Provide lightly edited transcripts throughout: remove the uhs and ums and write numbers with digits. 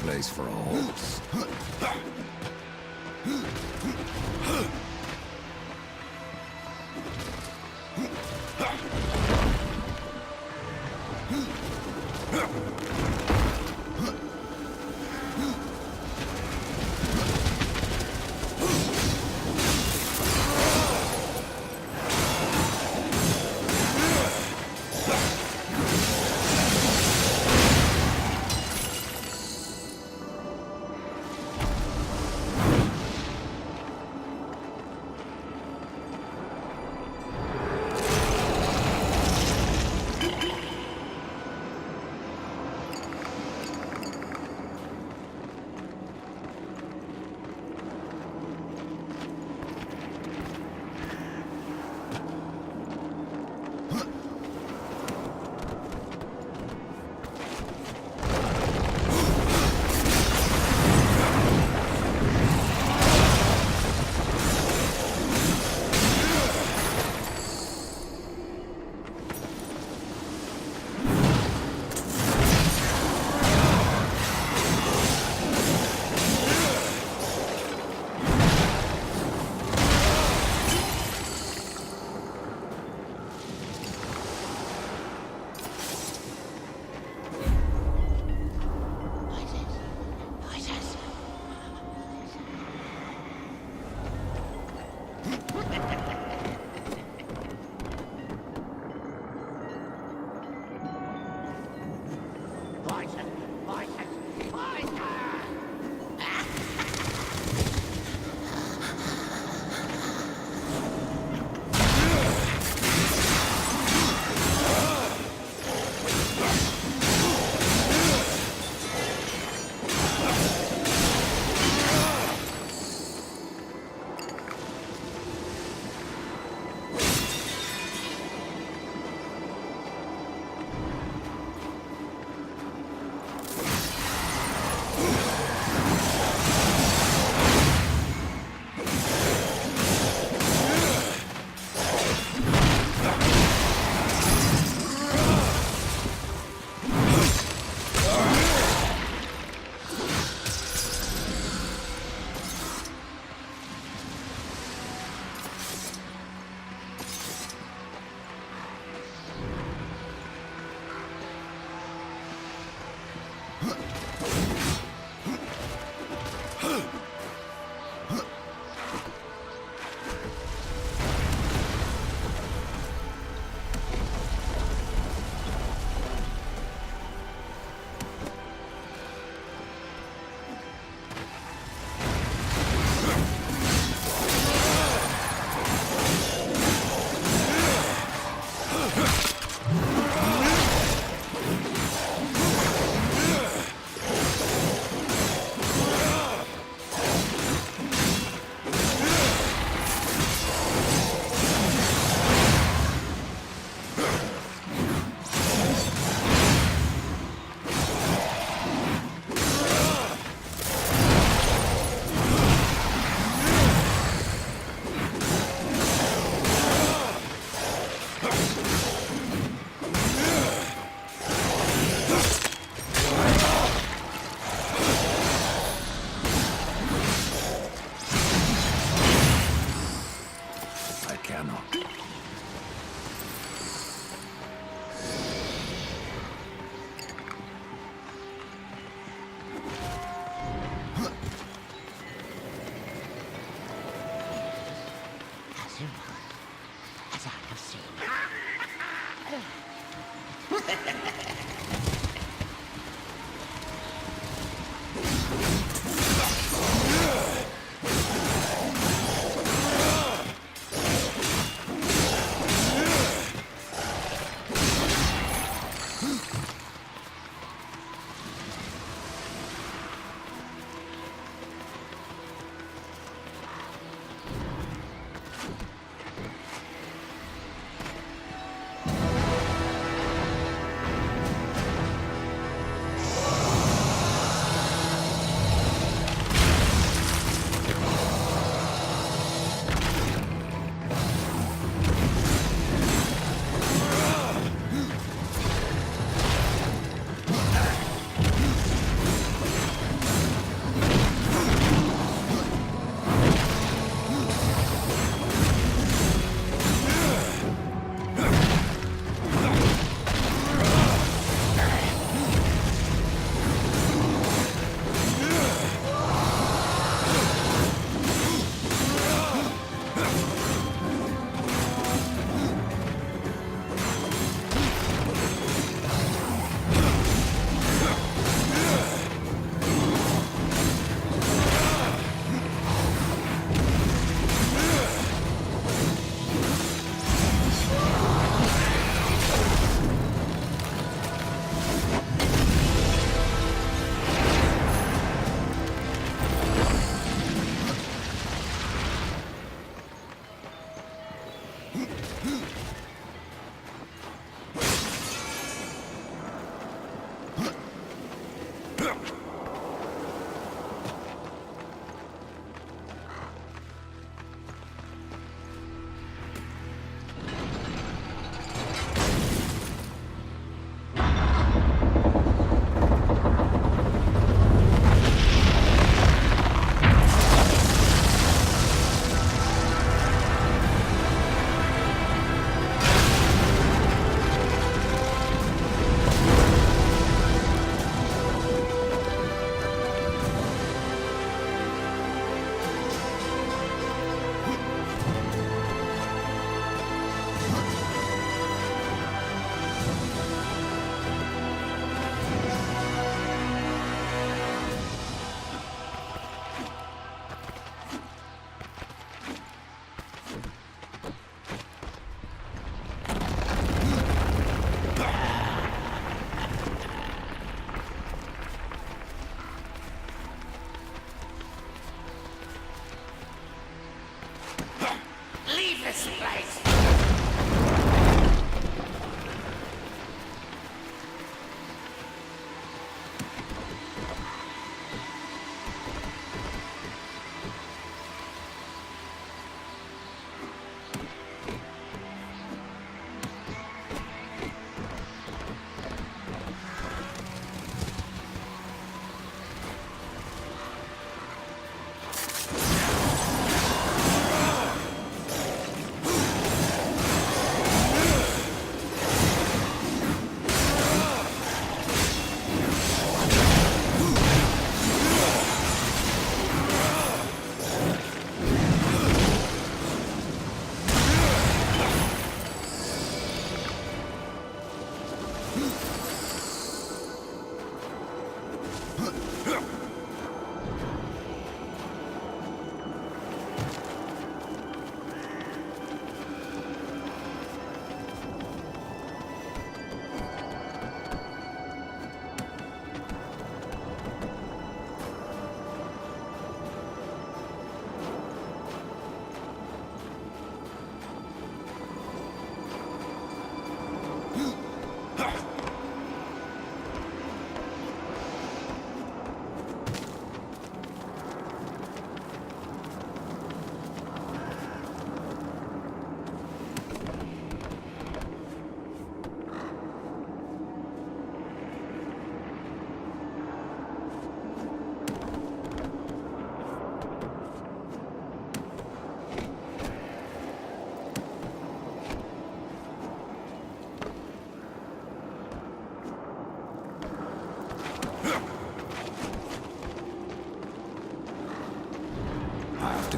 place for a horse.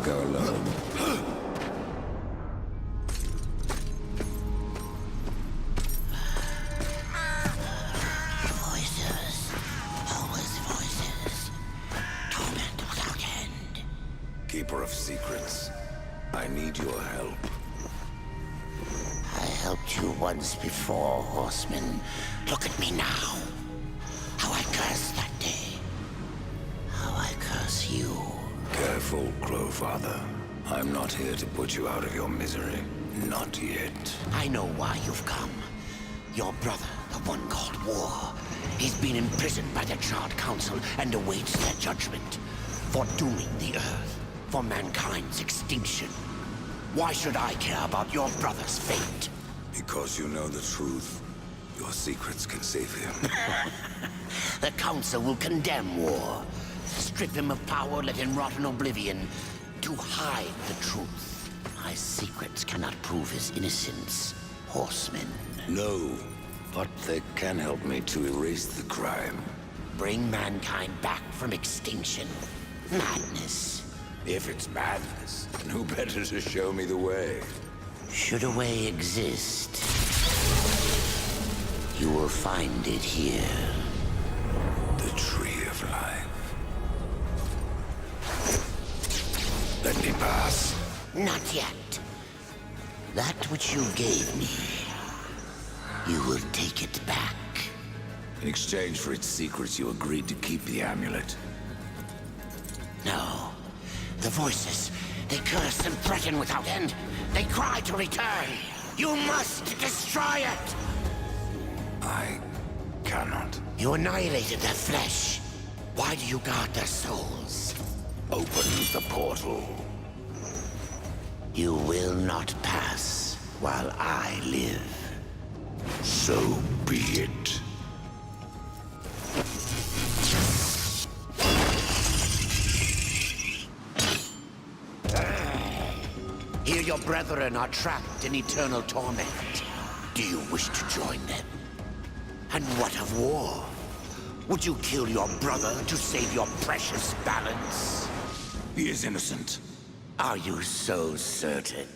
go alone. Voices. Always voices. Torment without end. Keeper of secrets, I need your help. I helped you once before, Horseman. Look at me now. How I cursed that day. How I curse you. Careful, Crowfather. I'm not here to put you out of your misery. Not yet. I know why you've come. Your brother, the one called War. He's been imprisoned by the Charred Council and awaits their judgment. For dooming the Earth. For mankind's extinction. Why should I care about your brother's fate? Because you know the truth. Your secrets can save him. The Council will condemn War. Strip him of power, let him rot in oblivion. To hide the truth. My secrets cannot prove his innocence, Horseman. No, but they can help me to erase the crime. Bring mankind back from extinction. Madness. If it's madness, then who better to show me the way? Should a way exist, you will find it here. The Tree of Life. Let me pass. Not yet. That which you gave me, you will take it back. In exchange for its secrets, you agreed to keep the amulet. No. The voices, they curse and threaten without end. They cry to return. You must destroy it! I cannot. You annihilated their flesh. Why do you guard their souls? Open the portal. You will not pass while I live. So be it. Here your brethren are trapped in eternal torment. Do you wish to join them? And what of War? Would you kill your brother to save your precious balance? He is innocent. Are you so certain?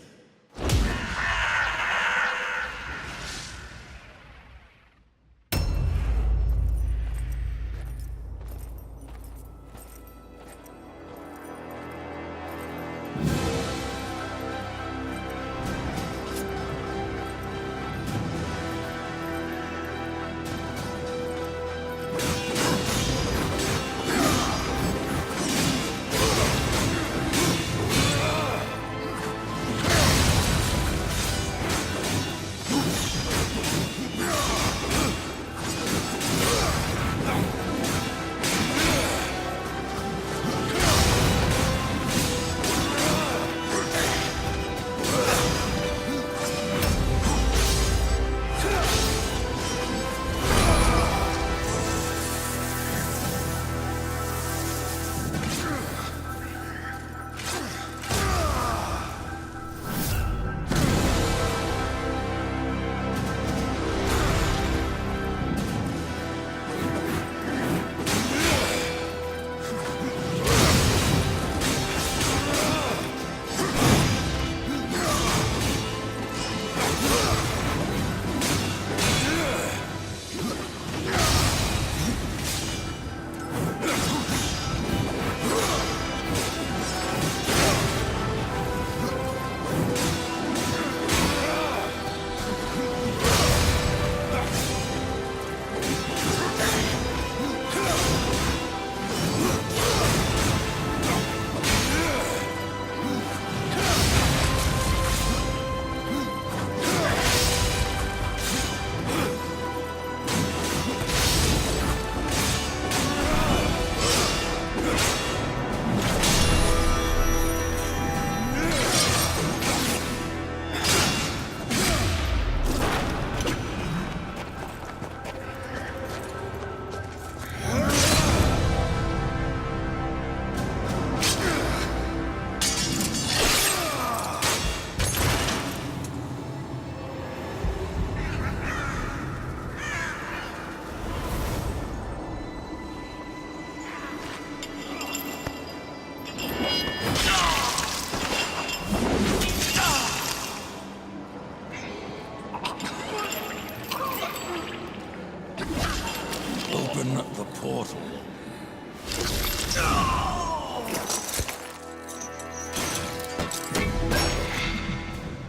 Open the portal.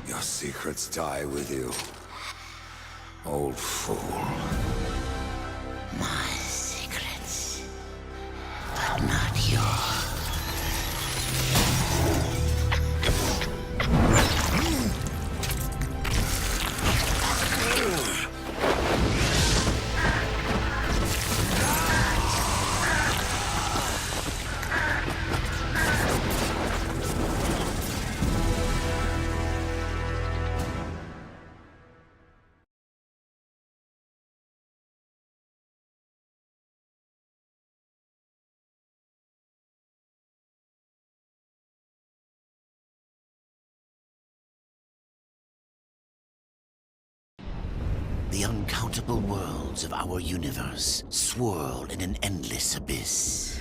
Your secrets die with you, old fool. My secrets, but not yours. The uncountable worlds of our universe swirl in an endless abyss.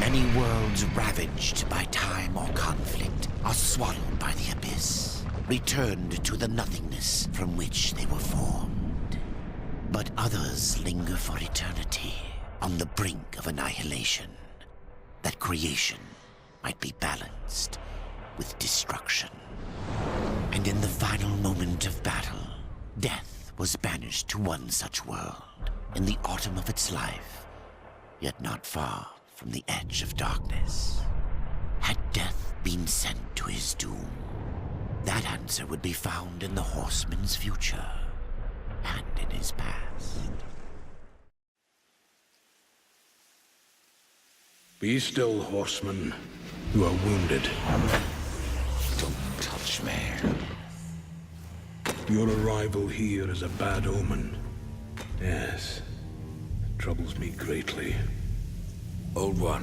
Many worlds ravaged by time or conflict are swallowed by the abyss, returned to the nothingness from which they were formed. But others linger for eternity on the brink of annihilation, that creation might be balanced with destruction. And in the final moment of battle, death was banished to one such world in the autumn of its life, yet not far from the edge of darkness. Had death been sent to his doom? That answer would be found in the horseman's future and in his past. Be still, horseman. You are wounded. Don't touch me. Your arrival here is a bad omen. Yes, it troubles me greatly. Old one,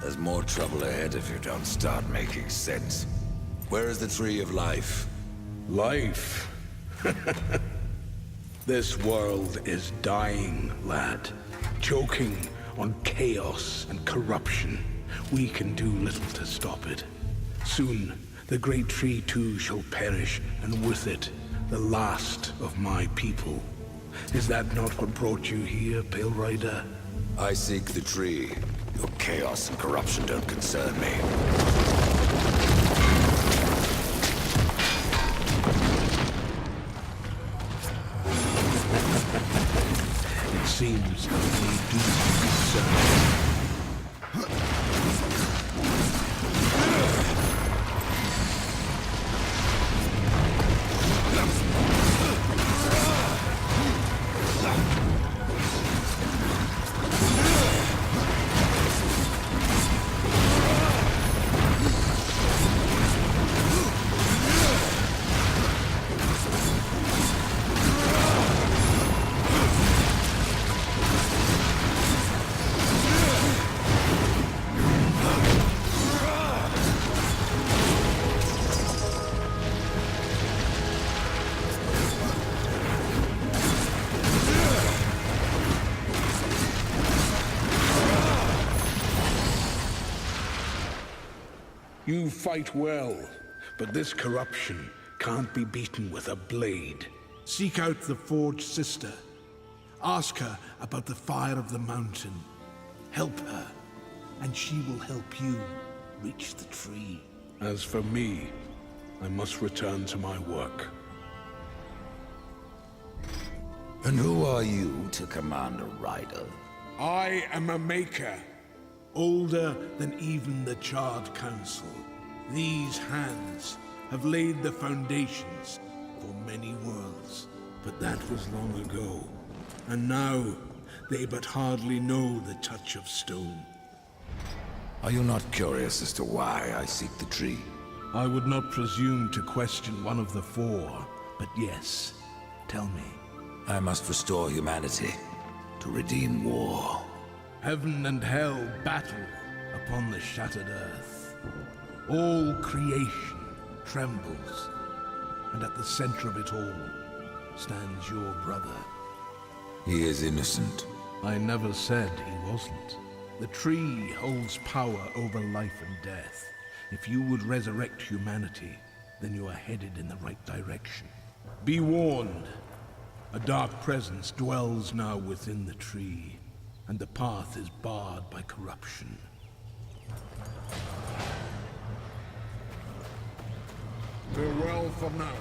there's more trouble ahead if you don't start making sense. Where is the Tree of Life? Life? This world is dying, lad. Choking on chaos and corruption. We can do little to stop it. Soon, the great tree too shall perish, and with it, the last of my people. Is that not what brought you here, Pale Rider? I seek the tree. Your chaos and corruption don't concern me. It seems they do concern. You fight well, but this corruption can't be beaten with a blade. Seek out the Forge Sister. Ask her about the fire of the mountain. Help her, and she will help you reach the tree. As for me, I must return to my work. And who are you to command a rider? I am a maker, older than even the Charred Council. These hands have laid the foundations for many worlds, but that was long ago. And now, they but hardly know the touch of stone. Are you not curious as to why I seek the tree? I would not presume to question one of the four, but yes, tell me. I must restore humanity, to redeem war. Heaven and hell battle upon the shattered earth. All creation trembles, and at the center of it all stands your brother. He is innocent. I never said he wasn't. The tree holds power over life and death. If you would resurrect humanity, then you are headed in the right direction. Be warned, A dark presence dwells now within the tree, and the path is barred by corruption. Farewell for now.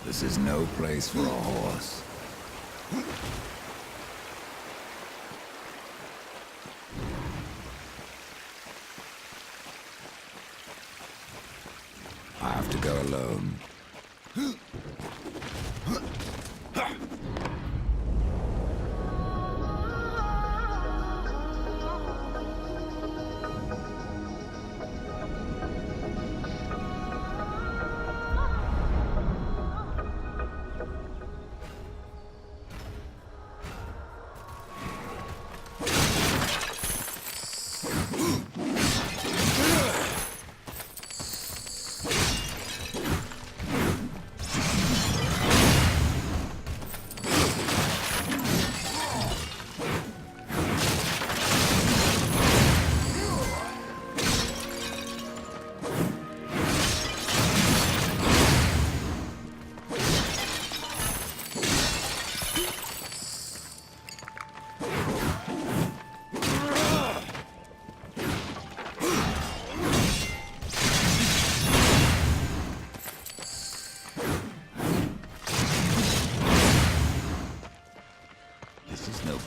This is no place for a horse. I have to go alone.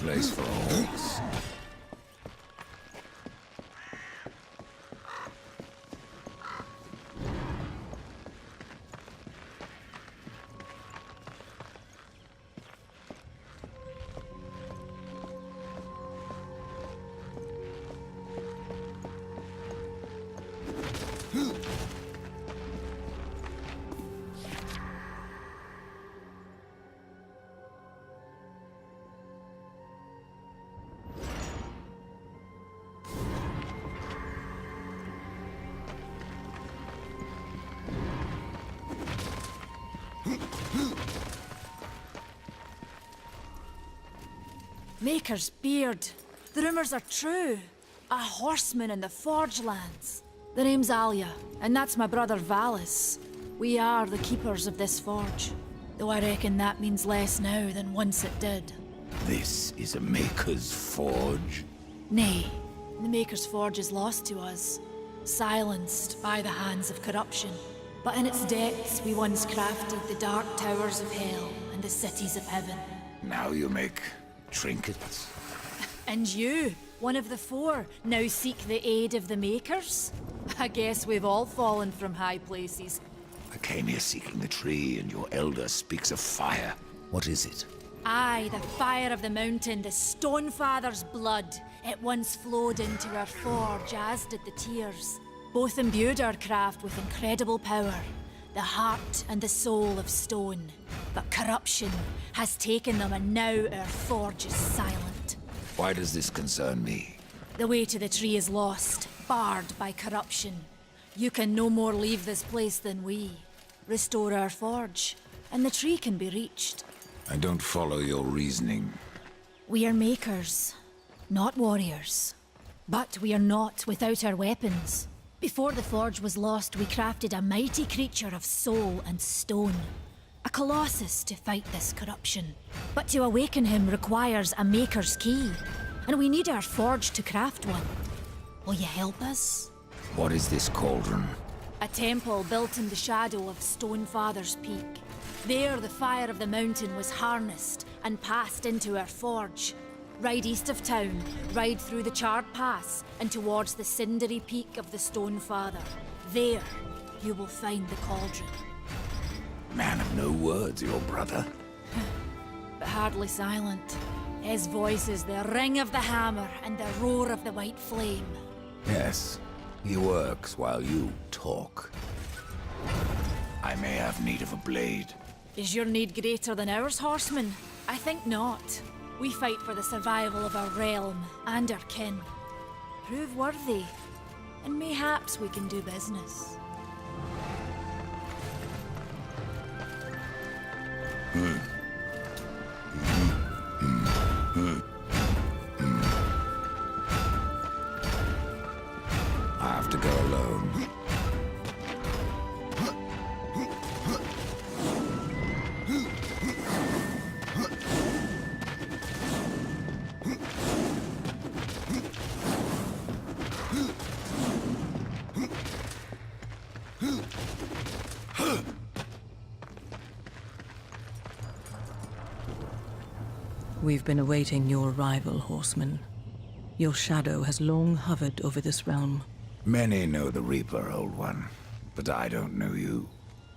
Place for a horse. Maker's beard. The rumors are true. A horseman in the Forge lands. The name's Alia, and that's my brother Valis. We are the keepers of this forge. Though I reckon that means less now than once it did. This is a Maker's forge? Nay, the Maker's forge is lost to us. Silenced by the hands of corruption. But in its depths we once crafted the dark towers of hell and the cities of heaven. Now you make trinkets? And you, one of the four, now seek the aid of the Makers? I guess we've all fallen from high places. I came here seeking the tree, and your elder speaks of fire. What is it? Aye, the fire of the mountain, the Stonefather's blood. It once flowed into our forge, as did the tears. Both imbued our craft with incredible power, the heart and the soul of stone. But corruption has taken them, and now our forge is silent. Why does this concern me? The way to the tree is lost, barred by corruption. You can no more leave this place than we. Restore our forge, and the tree can be reached. I don't follow your reasoning. We are makers, not warriors. But we are not without our weapons. Before the forge was lost, we crafted a mighty creature of soul and stone. A colossus to fight this corruption. But to awaken him requires a maker's key. And we need our forge to craft one. Will you help us? What is this cauldron? A temple built in the shadow of Stonefather's Peak. There, the fire of the mountain was harnessed and passed into our forge. Ride east of town, ride through the charred pass, and towards the cindery peak of the Stonefather. There, you will find the cauldron. Man of no words, your brother. But hardly silent. His voice is the ring of the hammer and the roar of the white flame. Yes, he works while you talk. I may have need of a blade. Is your need greater than ours, horseman? I think not. We fight for the survival of our realm and our kin. Prove worthy, and mayhaps we can do business. I have to go alone. We've been awaiting your arrival, horseman. Your shadow has long hovered over this realm. Many know the Reaper, Old One, but I don't know you.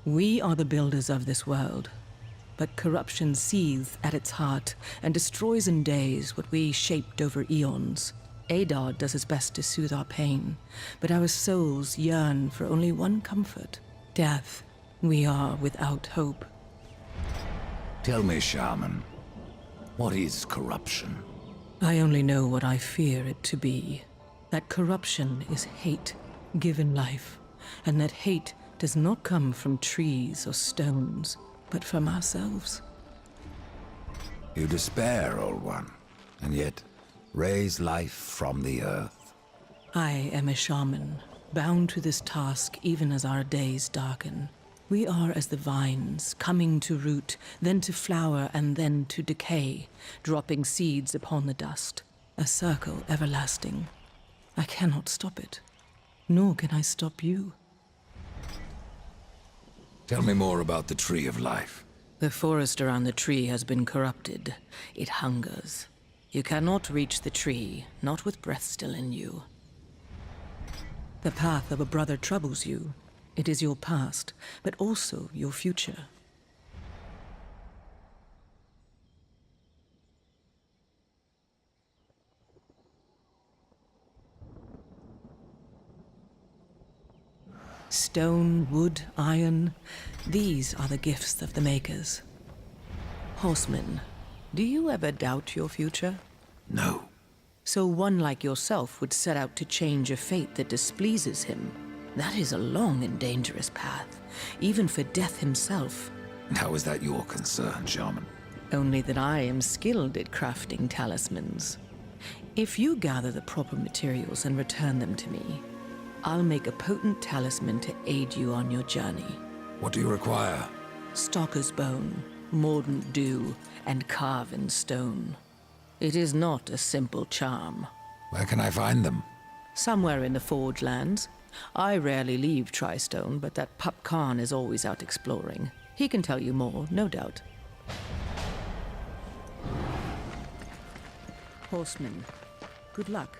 We are the builders of this world, but corruption seethes at its heart and destroys in days what we shaped over eons. Adar does his best to soothe our pain, but our souls yearn for only one comfort: death. We are without hope. Tell me, Shaman, what is corruption? I only know what I fear it to be. That corruption is hate given life, and that hate does not come from trees or stones, but from ourselves. You despair, Old One, and yet raise life from the earth. I am a shaman, bound to this task even as our days darken. We are as the vines, coming to root, then to flower, and then to decay, dropping seeds upon the dust. A circle everlasting. I cannot stop it, nor can I stop you. Tell me more about the Tree of Life. The forest around the tree has been corrupted. It hungers. You cannot reach the tree, not with breath still in you. The path of a brother troubles you. It is your past, but also your future. Stone, wood, iron, these are the gifts of the makers. Horseman, do you ever doubt your future? No. So one like yourself would set out to change a fate that displeases him. That is a long and dangerous path, even for death himself. And how is that your concern, Shaman? Only that I am skilled at crafting talismans. If you gather the proper materials and return them to me, I'll make a potent talisman to aid you on your journey. What do you require? Stalker's bone, mordant dew, and carven stone. It is not a simple charm. Where can I find them? Somewhere in the Forge lands. I rarely leave Tristone, but that pup Khan is always out exploring. He can tell you more, no doubt. Horseman, good luck.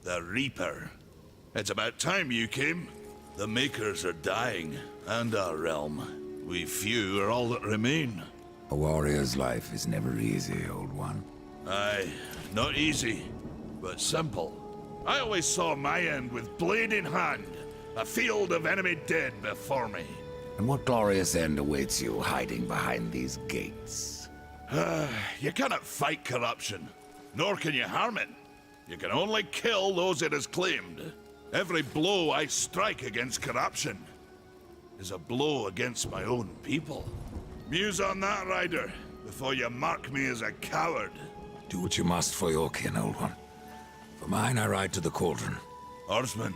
The Reaper. It's about time you came. The Makers are dying, and our realm. We few are all that remain. A warrior's life is never easy, Old One. Aye, not easy. but simple. I always saw my end with blade in hand, a field of enemy dead before me. And what glorious end awaits you hiding behind these gates? You cannot fight corruption, nor can you harm it. You can only kill those it has claimed. Every blow I strike against corruption is a blow against my own people. Muse on that, Ryder, before you mark me as a coward. Do what you must for your kin, old one. For mine, I ride to the cauldron. Horseman,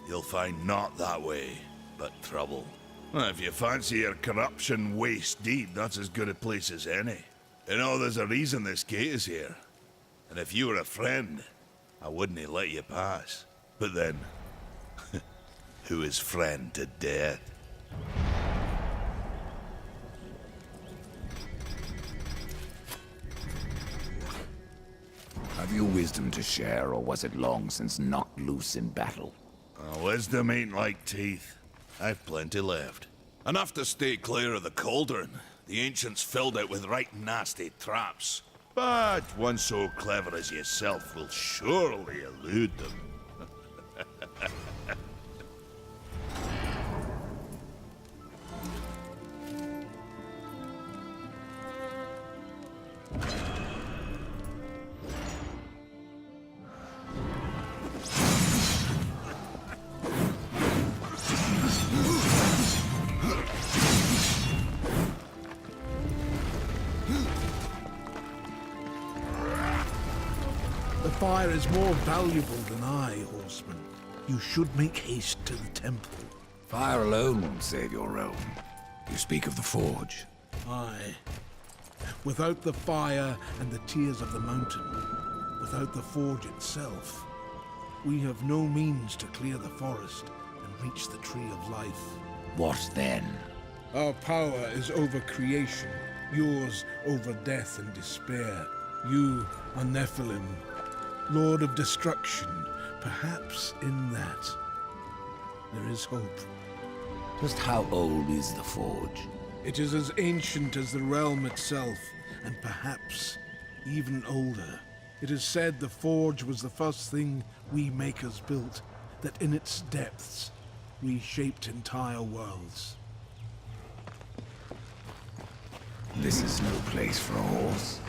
you'll find not that way, but trouble. If you fancy your corruption waist deep, that's as good a place as any. You know, there's a reason this gate is here. And if you were a friend, I wouldn't let you pass. But then, who is friend to death? Have you wisdom to share, or was it long since knocked loose in battle? Wisdom ain't like teeth. I've plenty left. Enough to stay clear of the cauldron. The ancients filled it with right nasty traps. But one so clever as yourself will surely elude them. The fire is more valuable than I, horseman. You should make haste to the temple. Fire alone won't save your realm. You speak of the forge. Aye. Without the fire and the tears of the mountain, without the forge itself, we have no means to clear the forest and reach the tree of life. What then? Our power is over creation, yours over death and despair. You are Nephilim, Lord of Destruction. Perhaps in that, there is hope. Just how old is the forge? It is as ancient as the realm itself, and perhaps even older. It is said the forge was the first thing we makers built, that in its depths we shaped entire worlds. This is no place for a horse.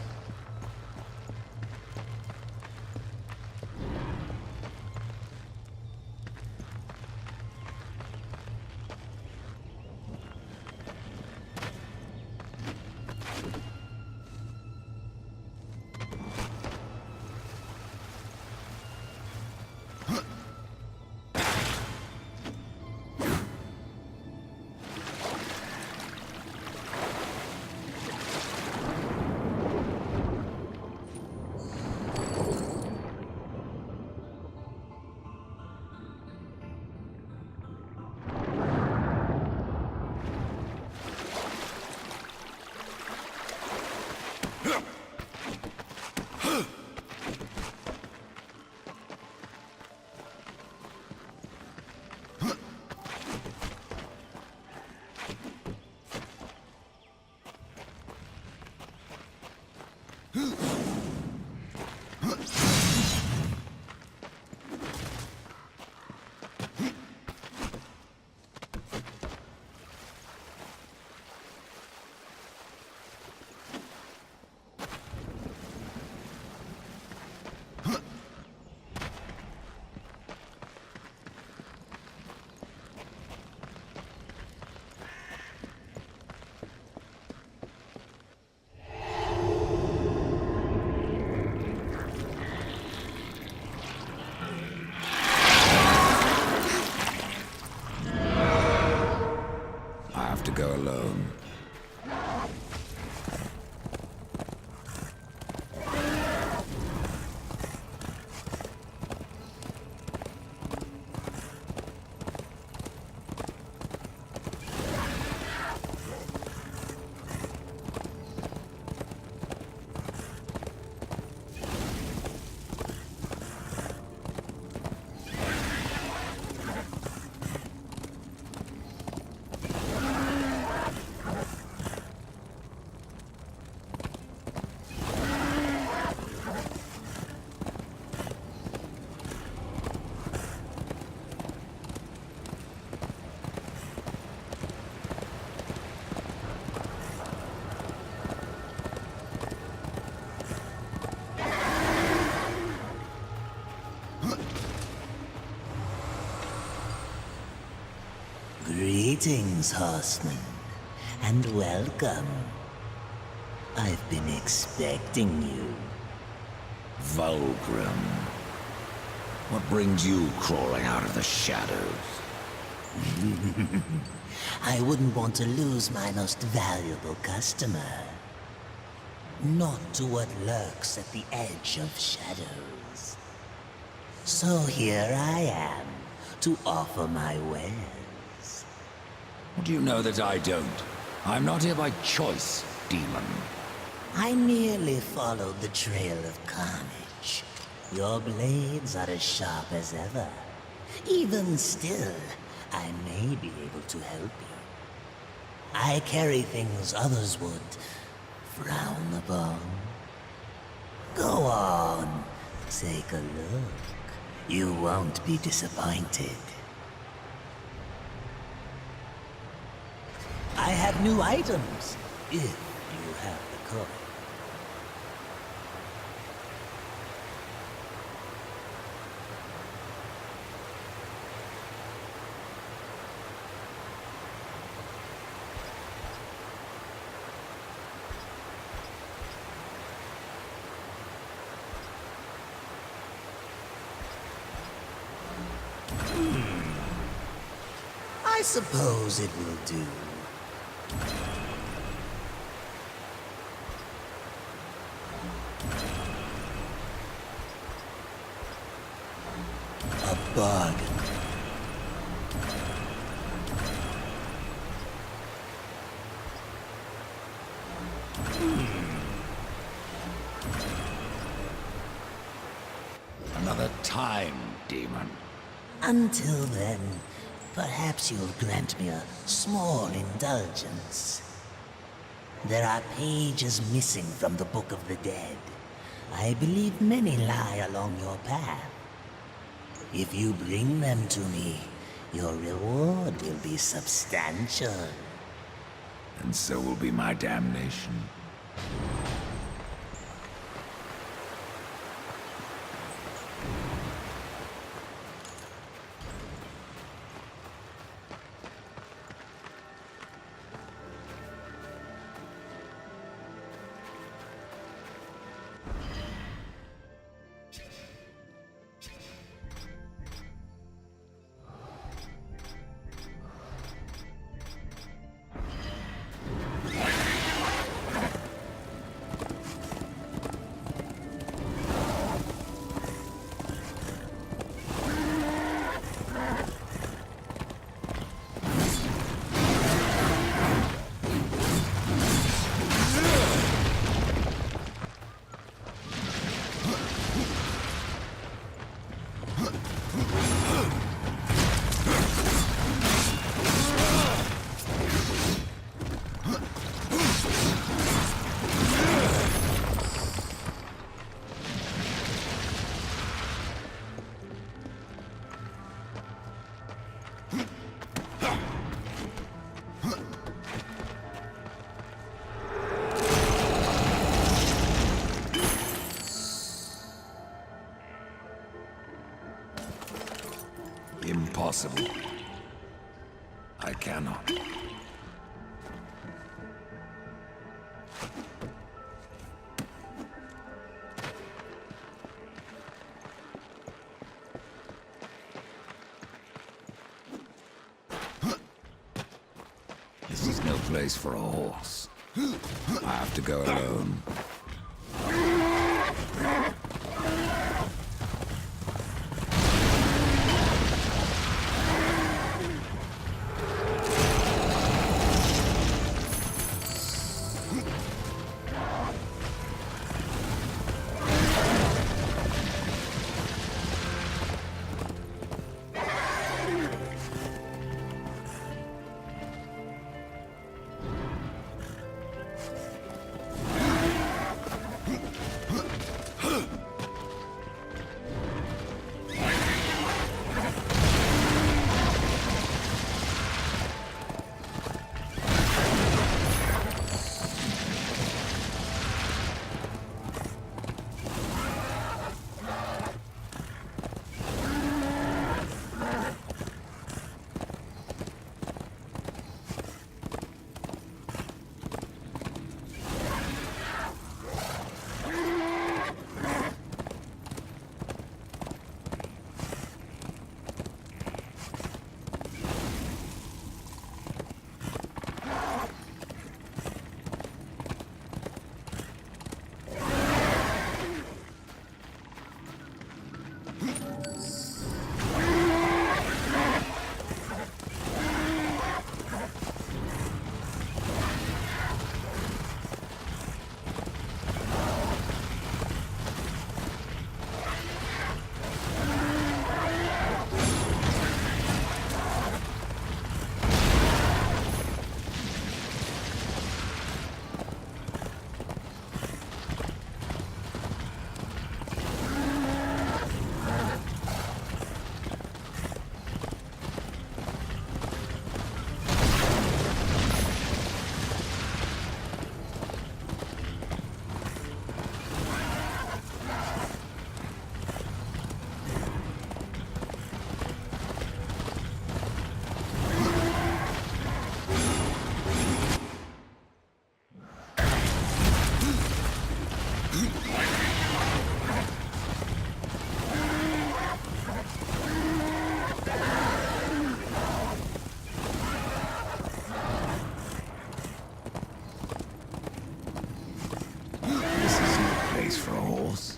Greetings, horseman, and welcome. I've been expecting you. Vulgrim. What brings you crawling out of the shadows? I wouldn't want to lose my most valuable customer. Not to what lurks at the edge of shadows. So here I am, to offer my wares. Do you know that I don't? I'm not here by choice, demon. I merely followed the trail of carnage. Your blades are as sharp as ever. Even still, I may be able to help you. I carry things others would frown upon. Go on, take a look. You won't be disappointed. I have new items, if you have the coin. I suppose it will do. A bargain. Another time, demon. Until then, perhaps you'll grant me a small indulgence. There are pages missing from the Book of the Dead. I believe many lie along your path. If you bring them to me, your reward will be substantial. And so will be my damnation. Impossible. I cannot. This is no place for a horse. I have to go alone. This is no place for a horse.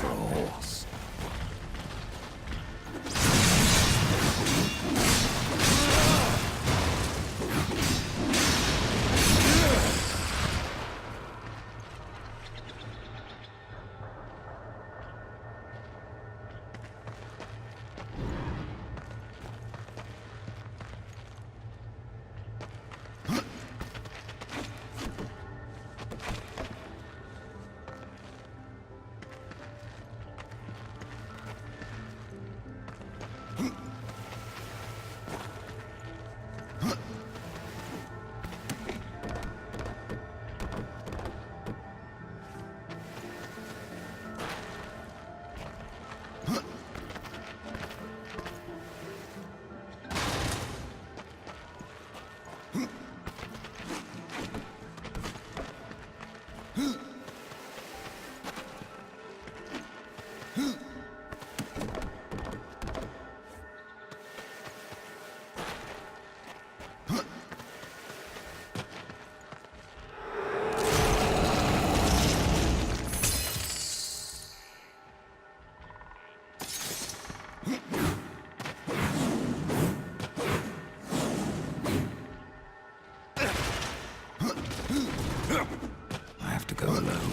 For a horse. I have to go alone.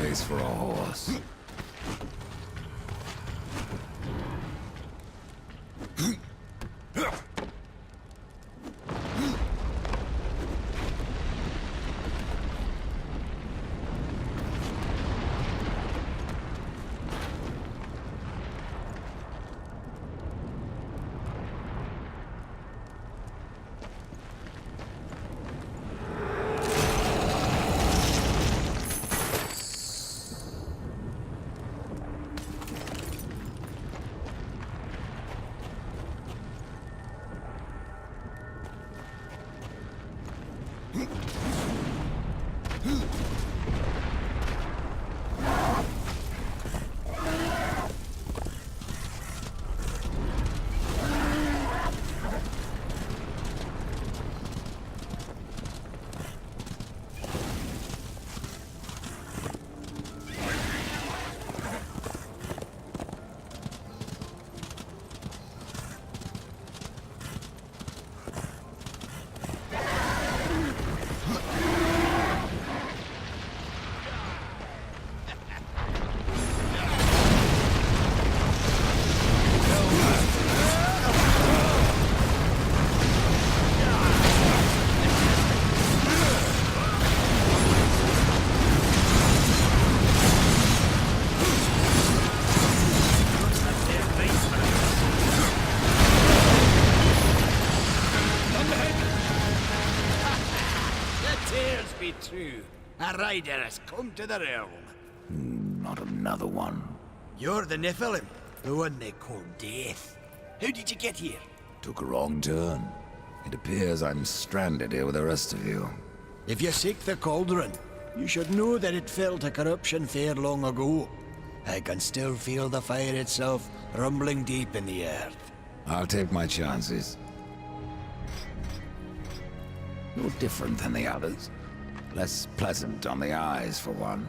place for a horse. True. A rider has come to the realm. Not another one. You're the Nephilim, the one they call Death. How did you get here? Took a wrong turn. It appears I'm stranded here with the rest of you. If you seek the cauldron, you should know that it fell to corruption fair long ago. I can still feel the fire itself rumbling deep in the earth. I'll take my chances. You're different than the others. Less pleasant on the eyes, for one.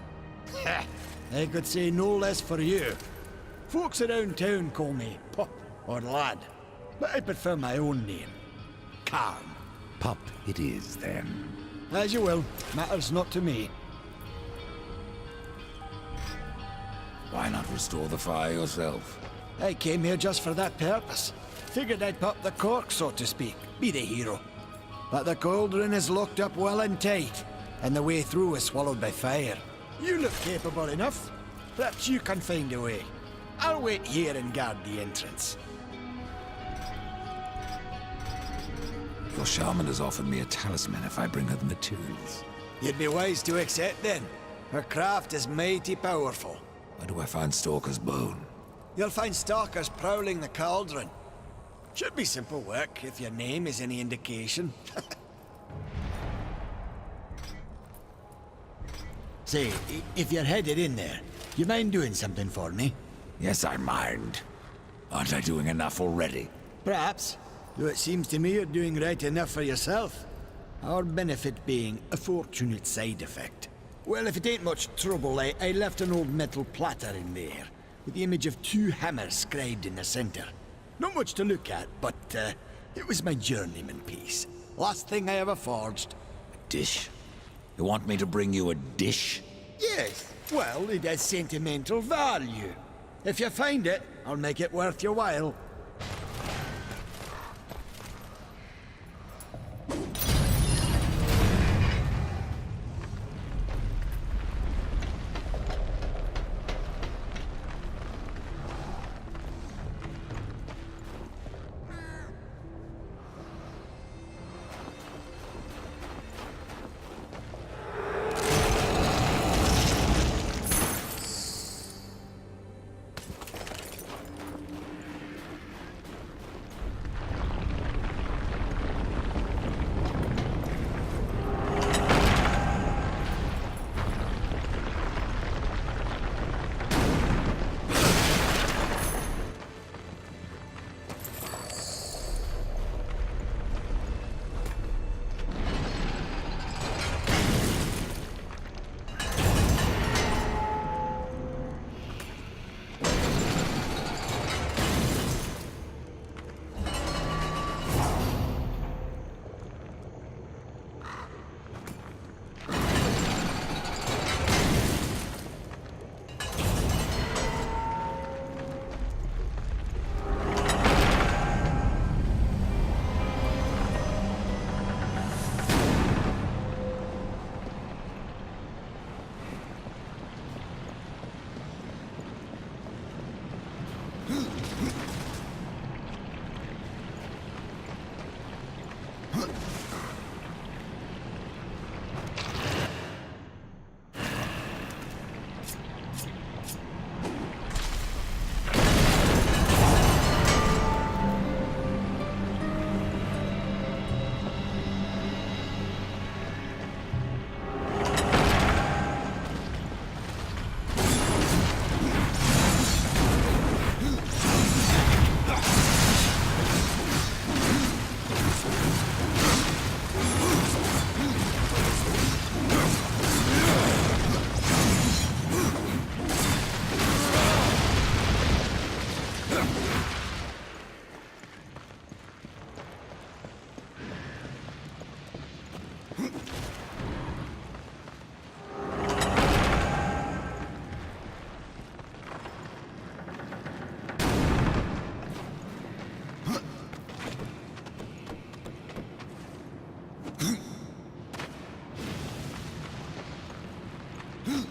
Ha! I could say no less for you. Folks around town call me Pup or Lad, but I prefer my own name. Calm. Pup it is, then. As you will. Matters not to me. Why not restore the fire yourself? I came here just for that purpose. Figured I'd pop the cork, so to speak. Be the hero. But the cauldron is locked up well and tight, and the way through is swallowed by fire. You look capable enough. Perhaps you can find a way. I'll wait here and guard the entrance. Your shaman has offered me a talisman if I bring her the materials. You'd be wise to accept then. Her craft is mighty powerful. Where do I find Stalker's bone? You'll find stalkers prowling the cauldron. Should be simple work, if your name is any indication. Say, if you're headed in there, you mind doing something for me? Yes, I mind. Aren't I doing enough already? Perhaps. Though it seems to me you're doing right enough for yourself. Our benefit being a fortunate side effect. Well, if it ain't much trouble, I left an old metal platter in there, with the image of 2 hammers scribed in the center. Not much to look at, but it was my journeyman piece. Last thing I ever forged. Dish? You want me to bring you a dish? Yes, well, it has sentimental value. If you find it, I'll make it worth your while. Huh!